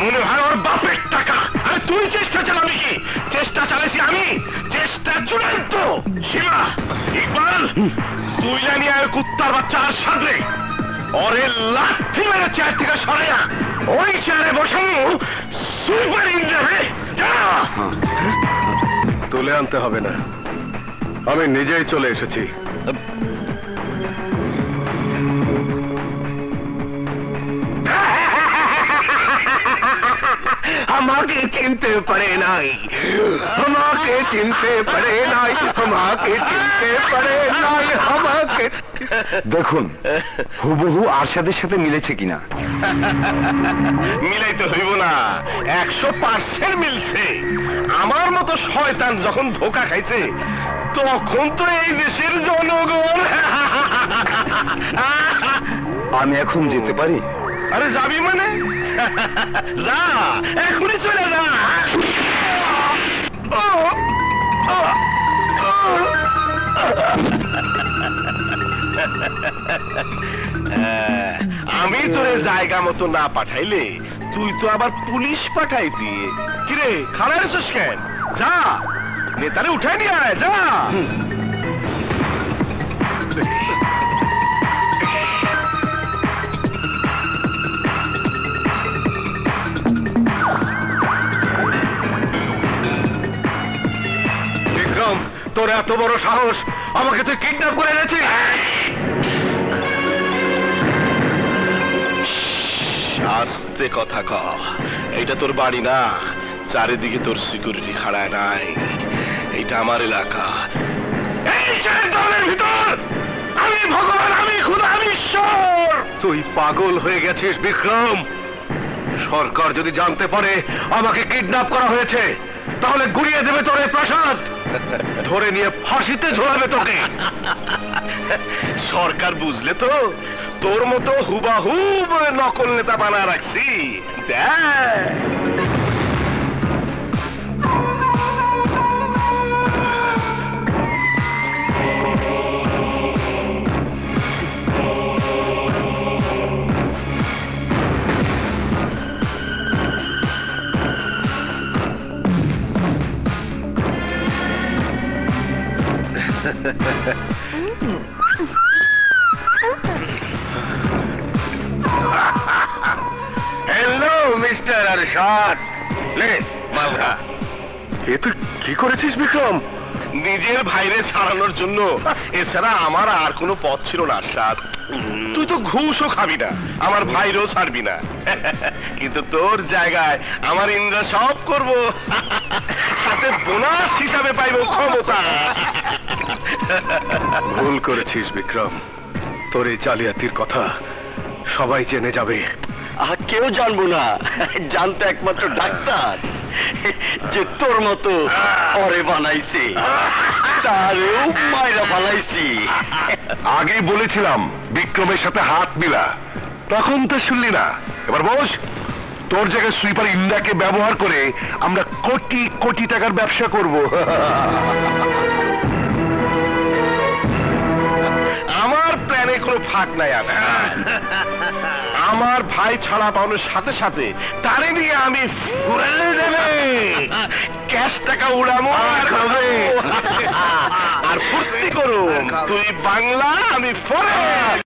মনে হয় ওর বাপের টাকা। আরে তুই চেষ্টা চালাবি কি? চেষ্টা চালাইছি আমি, চেষ্টা চূড়ান্ত। সীমা, ইকবাল, তুই জানি আর কুত্তার বাচ্চা আর সাথে ওরে লাঠি মেরে চেয়ার থেকে সরাইয়া ওই চেয়ারে বসানো সুপার ইন্দ্রে যা। তুলে আনতে হবে না, আমি নিজেই চলে এসেছি। আমাকে চিনতে পারে নাই, আমাকে চিনতে পারে নাই, আমাকে চিনতে পারে নাই, আমাকে। দেখুন হুবহু আরশাদের সাথে মিলেছে কিনা। মিলাইতে হইব না, 100% মিলছে। আমার মতো শয়তান যখন ধোকা খাইছে তখন তো এই দেশের জনগণ। আমি এখন যেতে পারি? আরে যাবি মানে? যা, এখনই চলে যা। আমি তোরে জায়গা মতো না পাঠাইলে তুই তো আবার পুলিশ পাঠাইতি। কিরে খাড়া রেছিস কেন? যা, নেতারে উঠাই নিয়ে আয়, যা। বিক্রম, তোর এত বড় সাহস, আমাকে তুই কিডন্যাপ করে এনেছিস? আস্তে কথা ক, এইটা তোর বাড়ি না, চারিদিকে তোর সিকিউরিটি খাড়ায় নাই, এইটা আমার এলাকা। এই দলের ভিতর আমি ভগবান, আমি খোদা, আমি ঈশ্বর। তুই পাগল হয়ে গেছিস বিক্রম। সরকার যদি জানতে পারে আমাকে কিডন্যাপ করা হয়েছে তাহলে গুড়িয়ে দেবে তোরে প্রাসাদ, ধরে নিয়ে ফাঁসিতে ঝোলাবে তোকে। সরকার বুঝলে তো তোর মতো হুবাহুব নকল নেতা বানা রাখছি। দেখ হ্যালো মিস্টার আরশাদ, লে মালদা। এ তুই কি করেছিস বিক্রম? নিজের ভাইরে ছাড়ানোর জন্য, এছাড়া আমার আর কোনো পথ ছিল না আরশাদ। তুই তো ঘুষও খাবি না, আমার ভাইরও ছাড়বি না, কিন্তু তোর জায়গায় আমার ইন্দ্র সব করব, সাথে বোনাস হিসাবে পাইব ক্ষমতা। ভুল করেছিস বিক্রম, তোর এই জালিয়াতির কথা সবাই জেনে যাবে। কেউ জানবো না, জানতো একমাত্র ডাক্তার, যে তোর মতো পরে বানাইছে, তারেও মাইরা বানাইছি। আগেই বলেছিলাম বিক্রমের সাথে হাত মিলা, তখন তো শুনলি না। এবার বস, তোর জায়গায় সুইপার ইন্দাকে ব্যবহার করে আমরা কোটি কোটি টাকার ব্যবসা করব। আমার প্ল্যানে কোনো ফাঁক নাই। আমার ভাই ছাড়া পাওয়ার সাথে সাথে তারে নিয়ে আমি ফুরালে দেবে, ক্যাশ টাকা উড়ামো আর খাবে আর ফুর্তি করুন। তুই বাংলা, আমি ফরেন।